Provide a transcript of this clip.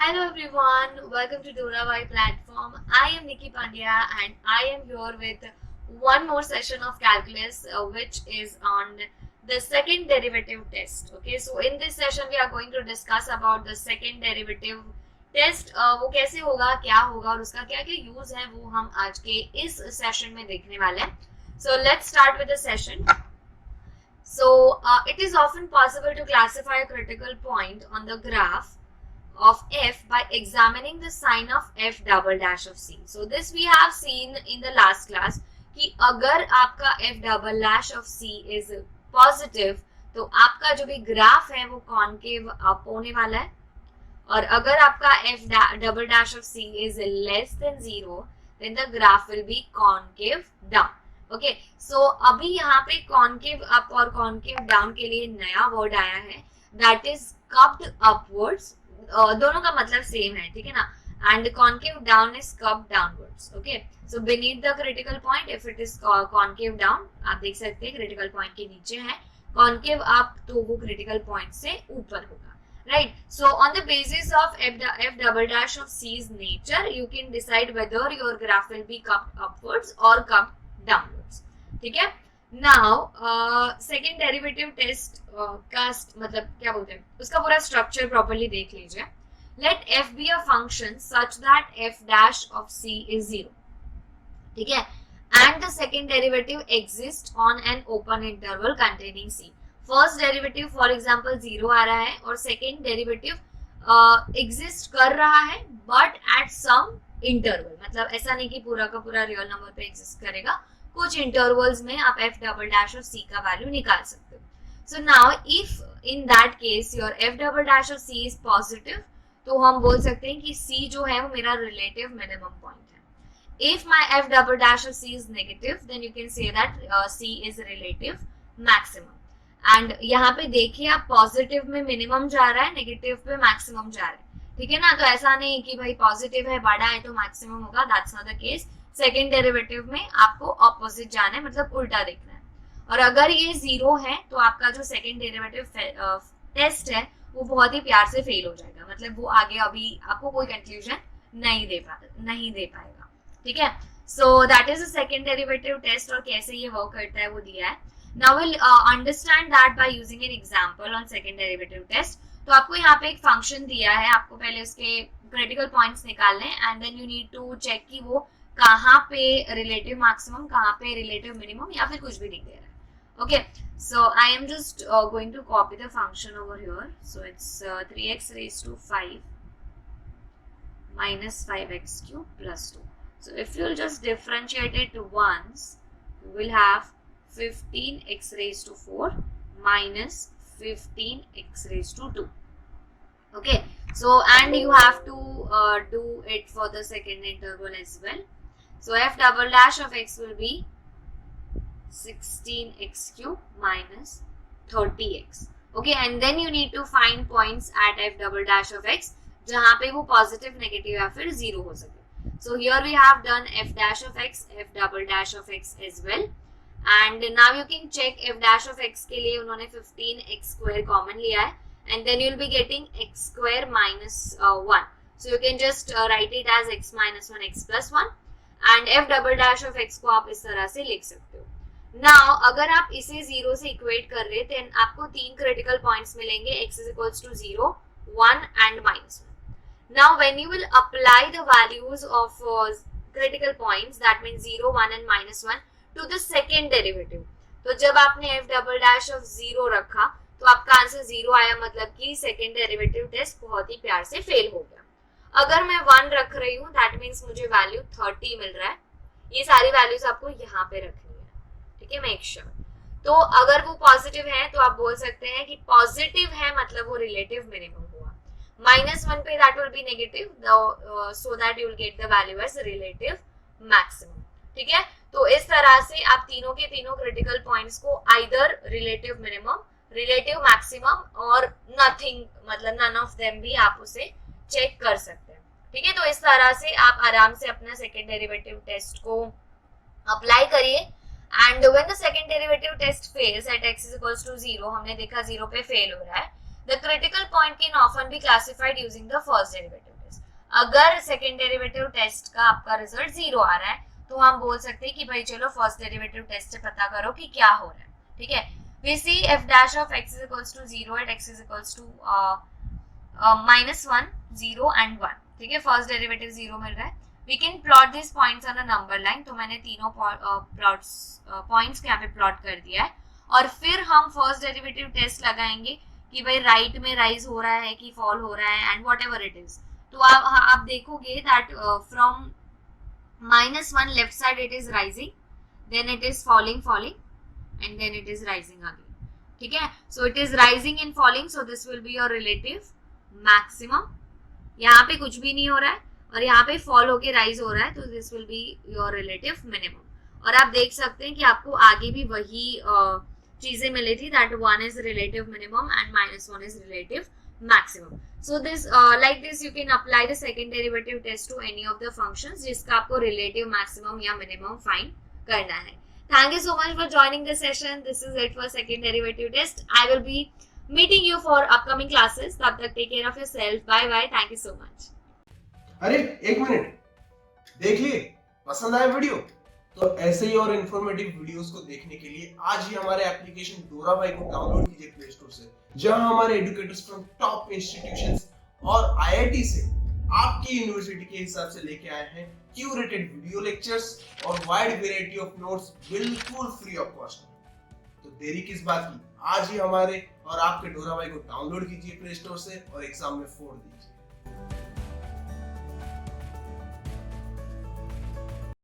Hello everyone, welcome to DoraY platform. I am Nikki Pandya and I am here with one more session of calculus which is on the second derivative test. Okay, so in this session we are going to discuss about the second derivative test. वो कैसे होगा, क्या होगा और उसका क्या क्या use है वो हम आज के इस सेशन में देखने वाले हैं. So let's start with the session. So it is often possible to classify a critical point on the graph of f by examining the sign of f double dash of c. So this we have seen in the last class कि अगर आपका f double dash of c is positive तो आपका जो भी graph है वो concave up होने वाला है और अगर आपका f double dash of c is less than 0 then the graph will be concave down. Okay, so अभी यहाँ पे कॉनकेव अप और कॉनकेव डाउन के लिए नया वर्ड आया है दैट इज कप्ड अपवर्ड्स. दोनों का मतलब सेम है, ठीक है ना. And concave down is cupped downwards. Okay, so beneath the critical point if it is concave down, आप देख सकते हैं क्रिटिकल पॉइंट के नीचे है. कॉनकेव अप तो वो क्रिटिकल पॉइंट से ऊपर होगा, right. So on the basis of f double dash of c's nature you can decide whether your graph will be cupped upwards or cupped downwards. ठीक है. नाउ सेकेंड डेरिवेटिव टेस्ट का मतलब क्या बोलते हैं उसका पूरा स्ट्रक्चर प्रॉपर्ली देख लीजिए. Let f be a function such that f dash of c is 0. ठीक है. And the second derivative exist on an open interval containing c. First derivative for example 0 आ रहा है और सेकेंड डेरिवेटिव एग्जिस्ट कर रहा है बट एट सम इंटरवल. मतलब ऐसा नहीं कि पूरा का पूरा रियल नंबर पे एग्जिस्ट करेगा, कुछ इंटरवल्स में आप f double dash of c का वैल्यू निकाल सकते हो. So now if in that case your f double dash of c is positive तो हम बोल सकते हैं कि c जो है वो मेरा रिलेटिव मिनिमम पॉइंट है. If my f double dash of c is negative then you can say that c is relative maximum. And यहाँ पे देखिए आप पॉजिटिव में मिनिमम जा रहा है, नेगेटिव पे मैक्सिमम जा रहा है. ठीक है ना. तो ऐसा नहीं कि भाई पॉजिटिव है बड़ा है तो मैक्सिमम होगा, that's not the case. Second derivative में आपको ऑपोजिट जाना है, मतलब उल्टा देखना है. और अगर ये 0 है तो आपका जो सेकेंड डेरिवेटिव टेस्ट है वो बहुत ही प्यार से फेल हो जाएगा. मतलब वो आगे अभी आपको कोई कंक्लूजन नहीं दे पाएगा. ठीक है. So that is the second derivative test और कैसे ये वर्क करता है वो दिया है. Now will understand that by using an example on second derivative test. तो आपको यहाँ पे एक फंक्शन दिया है, आपको पहले उसके क्रिटिकल पॉइंट्स निकालने हैं and then you need to check कि वो कहाँ पे रिलेटिव मैक्सिमम, कहाँ पे रिलेटिव मिनिमम या फिर कुछ भी नहीं दे रहा है. Okay, so I am just going to copy the function over here. So it's 3x raised to 5 minus 5x cube plus 2. So if you'll just differentiate it once, you will have 15x raised to 4 minus 15x raised to 2. Okay, so and you have to do it for the second interval as well. So f double dash of x will be 16x cube minus 30x. Okay, and then you need to find points at f double dash of x जहाँ पे वो positive, negative या फिर 0 हो सके. So here we have done f dash of x, f double dash of x as well. And now you can check f dash of x के लिए उन्होंने 15x square common लिया है and then you'll be getting x square minus 1. So you can just write it as x minus 1 x plus 1 and f double dash of x को आप इस तरह से लिख सकते हो. Now अगर आप इसे 0 से इक्वेट कर रहे then आपको 3 critical points मिलेंगे, x is equals to 0, 1 and minus 1. Now when you will apply the values of critical points, that means 0, 1 and minus 1 to the second derivative. तो जब आपने f double dash of 0 रखा तो आपका answer 0 आया, मतलब कि सेकेंड डेरिवेटिव टेस्ट बहुत ही प्यार से फेल हो गया. अगर मैं 1 रख रही हूँ दैट मीन्स मुझे वैल्यू 30 मिल रहा है. ये सारी वैल्यूज आपको यहाँ पे रखनी है. ठीक है, मेक श्योर. तो अगर वो पॉजिटिव है तो आप बोल सकते हैं कि पॉजिटिव है मतलब वो रिलेटिव मिनिमम हुआ. -1 पे that will be negative, so that you will get the value as relative maximum. ठीक है. तो इस तरह से आप तीनों के तीनों क्रिटिकल पॉइंट्स को either relative minimum, relative maximum और नथिंग, मतलब नन ऑफ देम भी आप उसे चेक कर सकते हैं. ठीक है. तो इस तरह से आप आराम से अपना सेकेंड डेरिवेटिव टेस्ट को अप्लाई करिए. And when the second derivative test fails at x is equals to 0, हमने देखा 0 पे फेल हो रहा है, the critical point can often be classified using the first derivative अगर सेकेंड डेरिवेटिव टेस्ट का आपका रिजल्ट 0 आ रहा है तो हम बोल सकते हैं कि भाई चलो फर्स्ट डेरिवेटिव टेस्ट से पता करो कि क्या हो रहा है. ठीक है, we see f dash of x is equals to 0 at x is equals to -1, 0 and 1. ठीक है, फर्स्ट डेरिवेटिव 0 मिल रहा है. We can plot these points on a number line. तो मैंने तीनों पॉइंट्स यहाँ पे प्लॉट कर दिया है. और फिर हम फर्स्ट डेरिवेटिव टेस्ट लगाएंगे कि भाई राइट में राइज हो रहा है कि फॉल हो रहा है and whatever it is. तो आप देखोगे that from -1 left side it is rising, then it is falling and then it is rising again. ठीक है, so it is rising and falling, so this will be your relative maximum. यहाँ पे कुछ भी नहीं हो रहा है और यहाँ पे फॉल होके राइज हो रहा है, तो this will be your relative minimum. और आप देख सकते हैं कि आपको आगे भी वही चीजें मिली थी, that 1 is relative minimum and -1 is relative maximum. So this like this you can apply the second derivative test to any of the functions जिसका आपको relative maximum या minimum find करना है. Thank you so much for joining this session. This is it for second derivative test. I will be meeting you for upcoming classes. तब तक take care of yourself. Bye bye. Thank you so much. अरे एक minute, देख लिए, पसंद आया video? तो ऐसे ही और इन्फॉर्मेटिव वीडियोस को देखने के लिए आज ही हमारे एप्लीकेशन डोरा भाई को डाउनलोड कीजिए प्ले स्टोर से, जहां हमारे एडुकेटर्स फ्रॉम टॉप इंस्टीट्यूशंस और आईआईटी से आपकी यूनिवर्सिटी के हिसाब से लेके आए हैं क्यूरेटेड वीडियो लेक्चर्स और वाइड वैरायटी ऑफ नोट्स बिल्कुल फ्री ऑफ कॉस्ट. तो देरी किस बात की, आज ही हमारे और आपके डोरा भाई को डाउनलोड कीजिए प्ले स्टोर से और एग्जाम में फोड़ दीजिए.